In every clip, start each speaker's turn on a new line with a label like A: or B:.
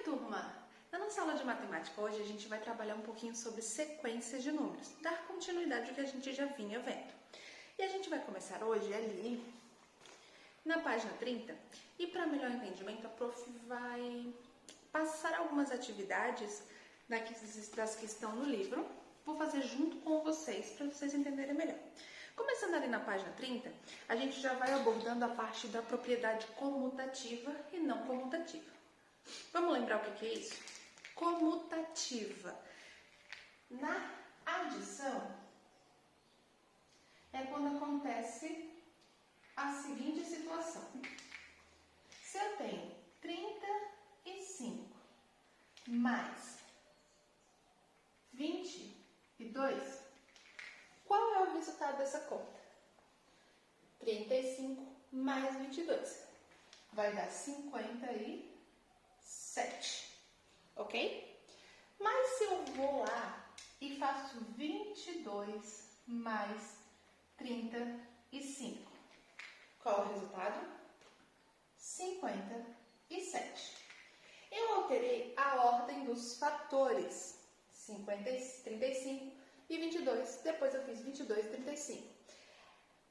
A: turma! Na nossa aula de matemática hoje a gente vai trabalhar um pouquinho sobre sequências de números, dar continuidade ao que a gente já vinha vendo. E a gente vai começar hoje ali na página 30 e para melhor entendimento a prof vai passar algumas atividades das que estão no livro. Vou fazer junto com vocês para vocês entenderem melhor. Começando ali na página 30, a gente já vai abordando a parte da propriedade comutativa e não comutativa. Vamos lembrar o que é isso? Comutativa. Na adição, é quando acontece a seguinte situação. Se eu tenho 35 mais 22, qual é o resultado dessa conta? 35 mais 22. Vai dar 57, ok? Mas se eu vou lá e faço 22 mais 35, qual é o resultado? 57. Eu alterei a ordem dos fatores, 35 e 22, depois eu fiz 22 e 35.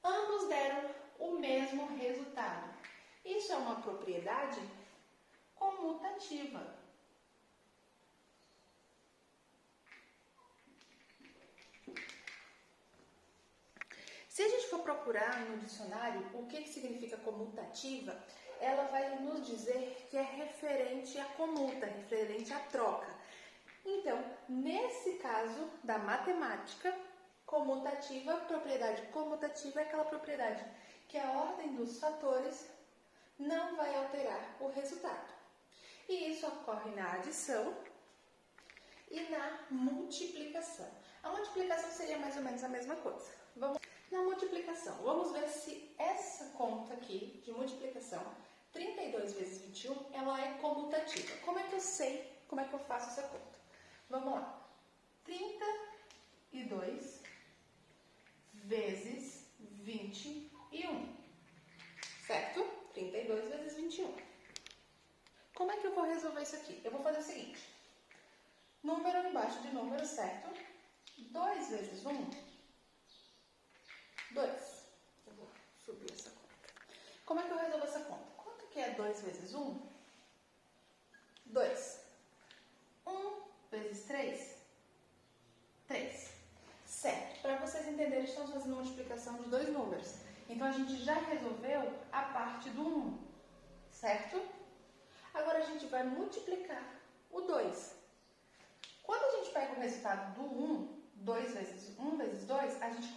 A: Ambos deram o mesmo resultado. Isso é uma propriedade comutativa. Se a gente for procurar no dicionário o que significa comutativa, ela vai nos dizer que é referente à comuta, referente à troca. Então, nesse caso da matemática, comutativa, propriedade comutativa é aquela propriedade que a ordem dos fatores não vai alterar o resultado. E isso ocorre na adição e na multiplicação. A multiplicação seria mais ou menos a mesma coisa. Na multiplicação, vamos ver se essa conta aqui de multiplicação, 32 vezes 21, ela é comutativa. Como é que eu sei, como é que eu faço essa conta? Vamos lá. 32 vezes 21, certo? 32 vezes 21. Como é que eu vou resolver isso aqui? Eu vou fazer o seguinte. Número embaixo de número, certo? 2 vezes 1, 2. Eu vou subir essa conta. Como é que eu resolvo essa conta? Quanto que é 2 vezes 1? 2. 1 vezes 3? 3. Certo. Para vocês entenderem, estamos fazendo multiplicação de dois números. Então, a gente já resolveu a parte do 1, certo? Agora, a gente vai multiplicar o 2. Quando a gente pega o resultado do 1, 2 vezes 1 vezes 2, a gente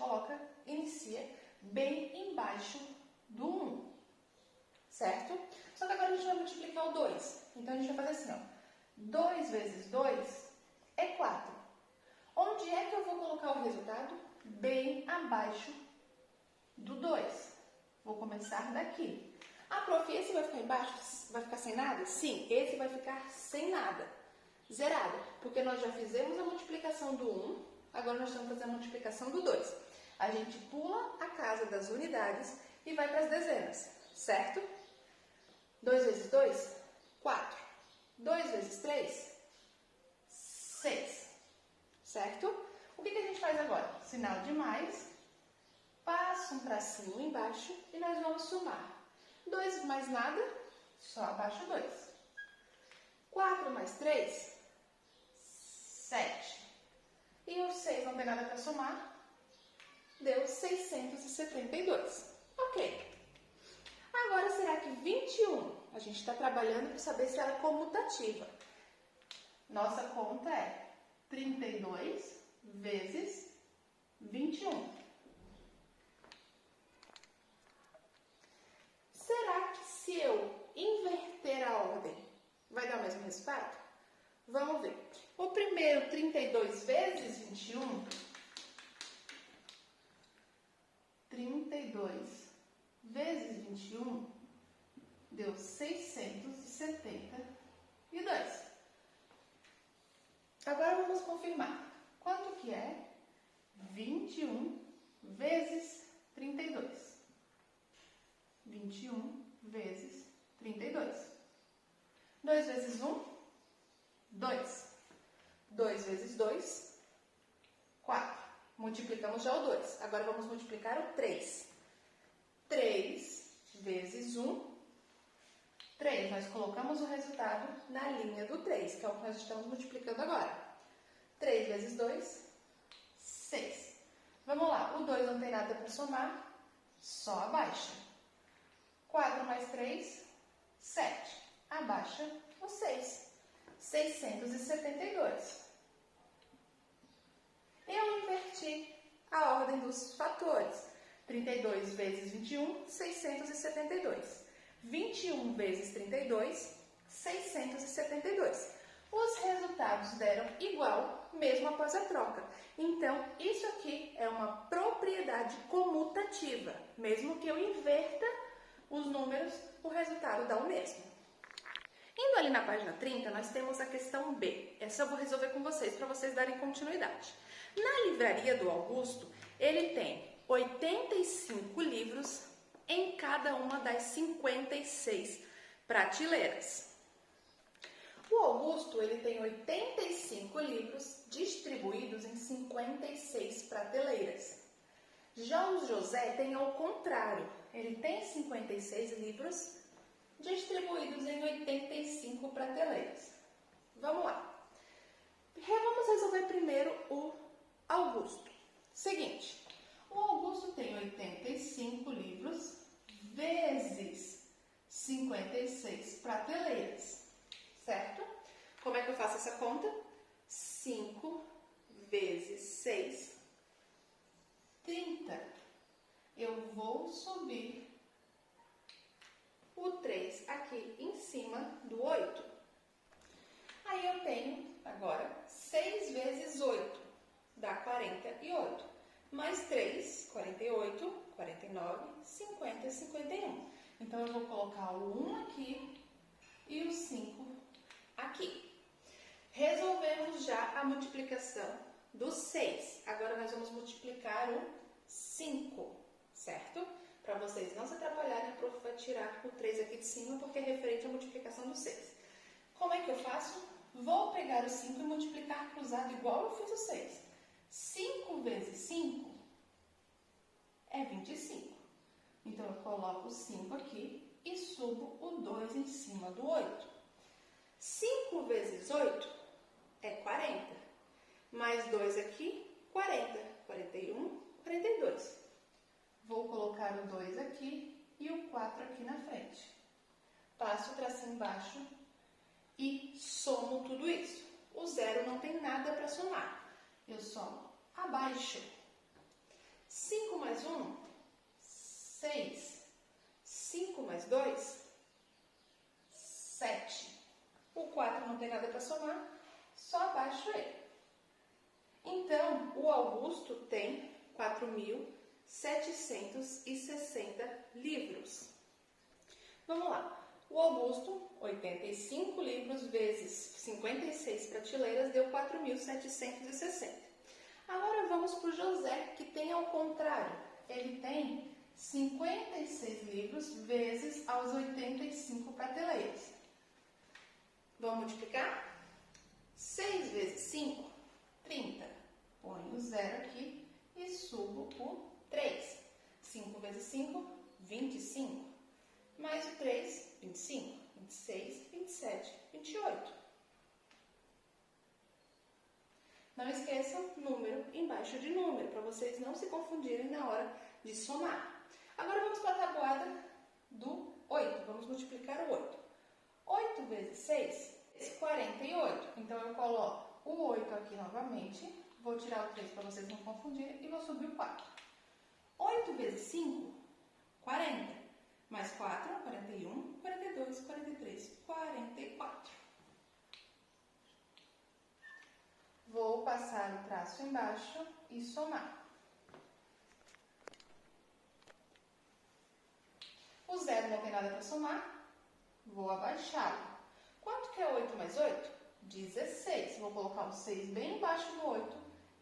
A: inicia bem embaixo do 1, certo? Só que agora a gente vai multiplicar o 2. Então, a gente vai fazer assim, ó. 2 vezes 2 é 4. Onde é que eu vou colocar o resultado? Bem abaixo do 2. Vou começar daqui. Ah, prof, esse vai ficar embaixo? Vai ficar sem nada? Sim, esse vai ficar sem nada. Zerado. Porque nós já fizemos a multiplicação do 1, agora nós estamos fazendo a multiplicação do 2. A gente pula a casa das unidades e vai para as dezenas, certo? 2 vezes 2, 4. 2 vezes 3, 6. Certo? O que a gente faz agora? Sinal de mais, passa um tracinho embaixo e nós vamos somar. 2 mais nada, só abaixo 2. 4 mais 3, 7. E o 6 não tem nada para somar, deu 672. Ok. Agora, será que 21? A gente está trabalhando para saber se ela é comutativa. Nossa conta é 32 vezes 21. Será que se eu inverter a ordem, vai dar o mesmo resultado? Vamos ver. O primeiro, 32 vezes 21, 32 vezes 21 deu 672. Agora vamos confirmar. Quanto que é 21 vezes 32? 21 vezes 32. 2 vezes 1, 2. 2 vezes 2, 4. Multiplicamos já o 2. Agora vamos multiplicar o 3. 3 vezes 1, 3. Nós colocamos o resultado na linha do 3, que é o que nós estamos multiplicando agora. 3 vezes 2, 6. Vamos lá, o 2 não tem nada para somar, só abaixa. 4 mais 3, 7. Abaixa o 6. 672. Eu inverti a ordem dos fatores. 32 vezes 21, 672. 21 vezes 32, 672. Os resultados deram igual mesmo após a troca. Então, isso aqui é uma propriedade comutativa. Mesmo que eu inverta os números, o resultado dá o mesmo. Indo ali na página 30, nós temos a questão B. Essa eu vou resolver com vocês, para vocês darem continuidade. Na livraria do Augusto, ele tem 85 livros em cada uma das 56 prateleiras. O Augusto, ele tem 85 livros distribuídos em 56 prateleiras. Já o José tem ao contrário, ele tem 56 livros distribuídos em 85 prateleiras. Vamos lá. Vamos resolver primeiro o Augusto. Seguinte, o Augusto tem 85 livros vezes 56 prateleiras, certo? Como é que eu faço essa conta? 5 vezes 6, 30. Eu vou subir o 3 aqui em cima do 8. Aí eu tenho agora 6 vezes 8, dá 48. Mais 3, 48, 49, 50, 51. Então, eu vou colocar o 1 aqui e o 5 aqui. Resolvemos já a multiplicação do 6. Agora, nós vamos multiplicar o 5, certo? Para vocês não se atrapalharem, a prof vai tirar o 3 aqui de cima, porque é referente à multiplicação do 6. Como é que eu faço? Vou pegar o 5 e multiplicar cruzado igual eu fiz o 6. 5 vezes 5 é 25. Então, eu coloco o 5 aqui e subo o 2 em cima do 8. 5 vezes 8 é 40. Mais 2 aqui, 40. 41, 42. Vou colocar o 2 aqui e o 4 aqui na frente. Passo o tracinho embaixo e somo tudo isso. O 0 não tem nada para somar. Eu somo abaixo. 5 mais 1, 6. 5 mais 2, 7. O 4 não tem nada para somar, só abaixo ele. Então, o Augusto tem 4.760 livros. Vamos lá. O Augusto, 85 livros vezes 56 prateleiras, deu 4.760. Agora vamos para o José, que tem ao contrário. Ele tem 56 livros vezes as 85 prateleiras. Vamos multiplicar? 6 vezes 5, 30. Ponho o 0 aqui e subo o 3. 5 vezes 5, 25. Mais o 3, 25. 26, 27, 28. Não esqueçam número embaixo de número, para vocês não se confundirem na hora de somar. Agora vamos para a tabuada do 8. Vamos multiplicar o 8. 8 vezes 6 é 48. Então, eu coloco o 8 aqui novamente. Vou tirar o 3 para vocês não confundirem e vou subir o 4. 8 vezes 5, 40. Mais 4, 41, 42, 43, 44. Vou passar o traço embaixo e somar. O 0 não tem nada para somar, vou abaixá-lo. Quanto que é 8 mais 8? 16. Vou colocar o 6 bem embaixo do 8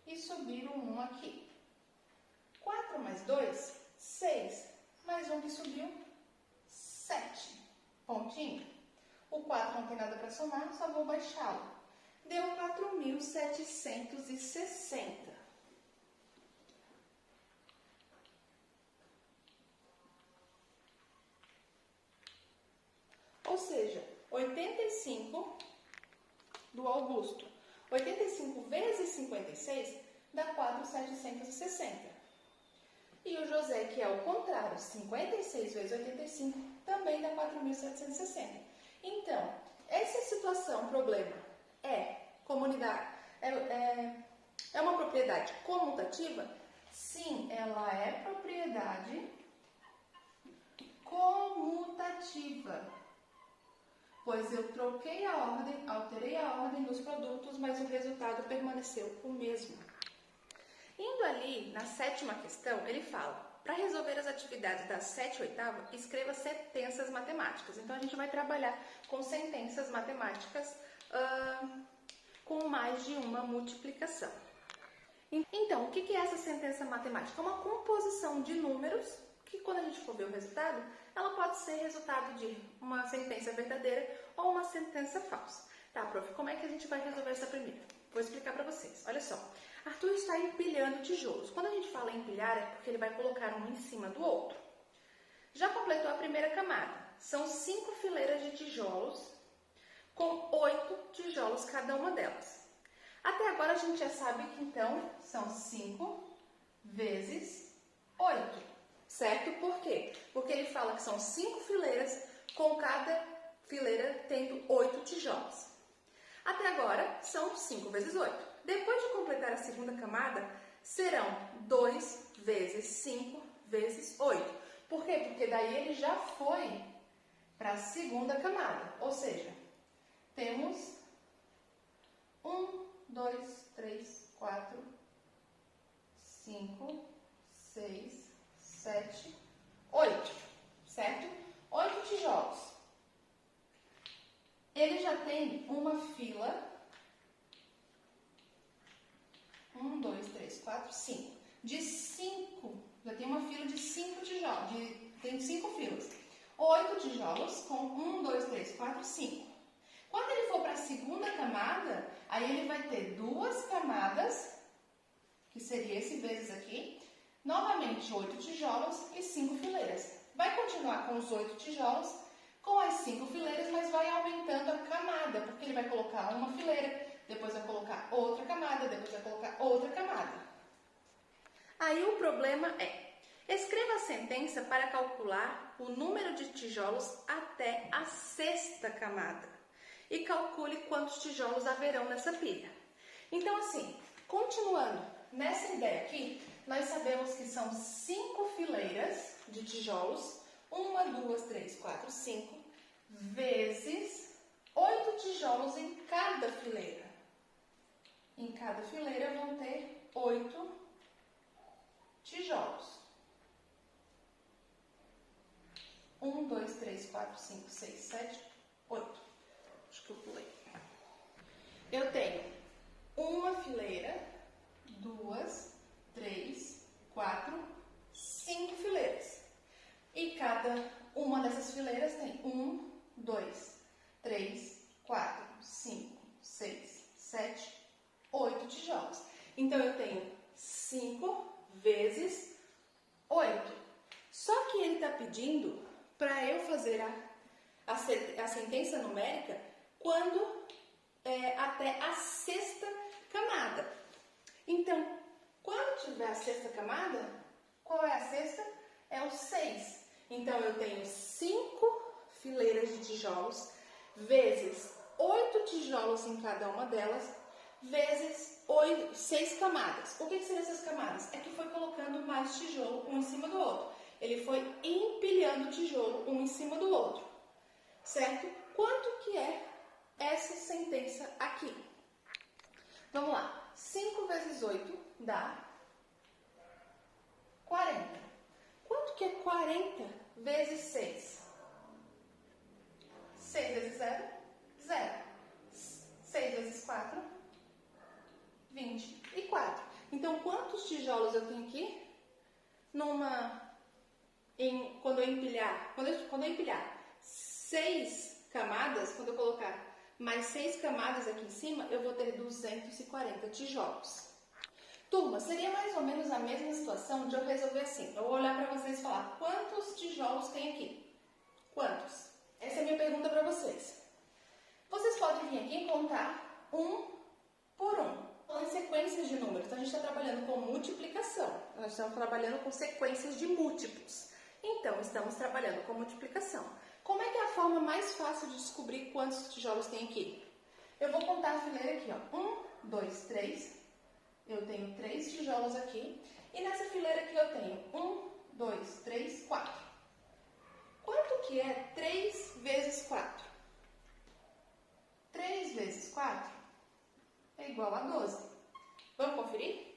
A: e subir o 1 aqui. 4 mais 2, 6. Mais 1 que subiu, 7. Pontinho. O 4 não tem nada para somar, só vou baixá-lo. deu 4.760. Ou seja, 85 do Augusto. 85 vezes 56 dá 4.760. E o José, que é o contrário, 56 vezes 85, também dá 4.760. Então, essa situação, problema, é comunidade, é uma propriedade comutativa? Sim, ela é propriedade comutativa, pois eu troquei a ordem, alterei a ordem dos produtos, mas o resultado permaneceu o mesmo. Indo ali na sétima questão, ele fala, para resolver as atividades da 7ª e 8ª, escreva sentenças matemáticas. Então, a gente vai trabalhar com sentenças matemáticas com mais de uma multiplicação. Então, o que é essa sentença matemática? É uma composição de números que, quando a gente for ver o resultado, ela pode ser resultado de uma sentença verdadeira ou uma sentença falsa. Tá, prof, como é que a gente vai resolver essa primeira? Vou explicar para vocês. Olha só, Arthur está empilhando tijolos. Quando a gente fala empilhar, é porque ele vai colocar um em cima do outro. Já completou a primeira camada. São 5 fileiras de tijolos, com 8 tijolos cada uma delas. Até agora a gente já sabe que então são 5 vezes 8, certo? Por quê? Porque ele fala que são 5 fileiras, com cada fileira tendo 8 tijolos. Até agora são 5 vezes 8. Depois de completar a segunda camada, serão 2 vezes 5 vezes 8. Por quê? Porque daí ele já foi para a segunda camada. Ou seja, temos 1, 2, 3, 4, 5, 6, 7, 8. Certo? 8 tijolos. Ele já tem uma fila. 1, 2, 3, 4, 5. De 5, já tem uma fila de 5 tijolos. Tem 5 filas. 8 tijolos com 1, 2, 3, 4, 5. Quando ele for para a segunda camada, aí ele vai ter 2 camadas, que seria esse vezes aqui. Novamente 8 tijolos e 5 fileiras. Vai continuar com os 8 tijolos, com as 5 fileiras, mas vai aumentando a camada, porque ele vai colocar uma fileira, depois vai colocar outra camada, depois vai colocar outra camada. Aí o problema é, escreva a sentença para calcular o número de tijolos até a 6ª camada e calcule quantos tijolos haverão nessa pilha. Então assim, continuando nessa ideia aqui, nós sabemos que são 5 fileiras de tijolos, 1, 2, 3, 4, 5, vezes 8 tijolos em cada fileira. Em cada fileira vão ter 8 tijolos. 1, 2, 3, 4, 5, 6, 7, 8. Acho que eu pulei. Eu tenho uma fileira, 2, 3, 4, 5 fileiras. E cada uma dessas fileiras tem 1, 2, 3, 4, 5, 6, 7, 8 tijolos. Então, eu tenho 5 vezes 8. Só que ele está pedindo para eu fazer a sentença numérica quando até a 6ª camada. Então, quando tiver a 6ª camada, qual é a 6ª? É o 6. Então, eu tenho 5 fileiras de tijolos, vezes 8 tijolos em cada uma delas, vezes 6 camadas. O que seriam essas camadas? É que foi colocando mais tijolo um em cima do outro. Ele foi empilhando tijolo um em cima do outro. Certo? Quanto que é essa sentença aqui? Vamos lá. 5 vezes 8 dá 40. Quanto que é 40 vezes 6? 6 vezes 0? 0. 6 vezes 4? 24. Então, quantos tijolos eu tenho aqui? Quando eu empilhar 6 camadas, quando eu colocar mais 6 camadas aqui em cima, eu vou ter 240 tijolos. Turma, seria mais ou menos a mesma situação de eu resolver assim. Eu vou olhar para vocês e falar, quantos tijolos tem aqui? Quantos? Essa é a minha pergunta para vocês. Vocês podem vir aqui e contar um por um. Em sequências de números. Então, a gente está trabalhando com multiplicação. Nós estamos trabalhando com sequências de múltiplos. Então, estamos trabalhando com multiplicação. Como é que é a forma mais fácil de descobrir quantos tijolos tem aqui? Eu vou contar a fileira aqui, ó. 1, 2, 3. Eu tenho 3 tijolos aqui. E nessa fileira aqui eu tenho 1, 2, 3, 4. Quanto que é 3 vezes 4? 3 vezes 4 é igual a 12. Vamos conferir?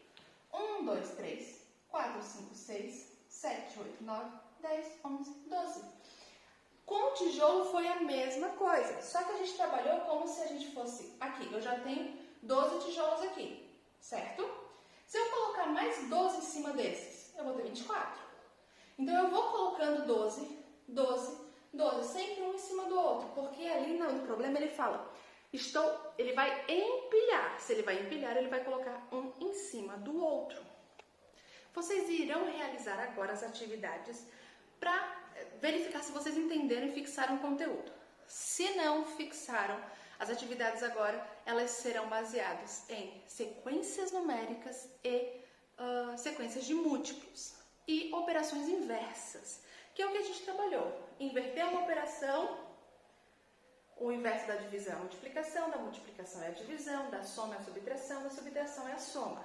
A: 1, 2, 3, 4, 5, 6, 7, 8, 9, 10, 11, 12. Com o tijolo foi a mesma coisa, só que a gente trabalhou como se a gente fosse aqui. Eu já tenho 12 tijolos aqui, certo? Se eu colocar mais 12 em cima desses, eu vou ter 24. Então, eu vou colocando 12, 12, 12, sempre um em cima do outro, porque ali no problema ele fala, ele vai empilhar. Se ele vai empilhar, ele vai colocar um em cima do outro. Vocês irão realizar agora as atividades para verificar se vocês entenderam e fixaram o conteúdo. Se não fixaram, as atividades agora, elas serão baseadas em sequências numéricas e sequências de múltiplos e operações inversas, que é o que a gente trabalhou. Inverter uma operação, o inverso da divisão é a multiplicação, da multiplicação é a divisão, da soma é a subtração, da subtração é a soma.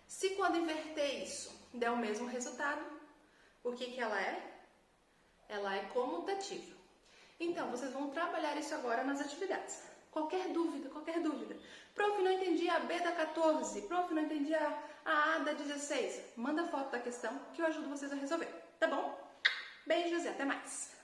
A: Se quando inverter isso der o mesmo resultado, o que ela é? Ela é comutativa. Então, vocês vão trabalhar isso agora nas atividades. Qualquer dúvida, qualquer dúvida. Prof, não entendi a B da 14. Prof, não entendi a A da 16. Manda foto da questão que eu ajudo vocês a resolver, tá bom? Beijos e até mais!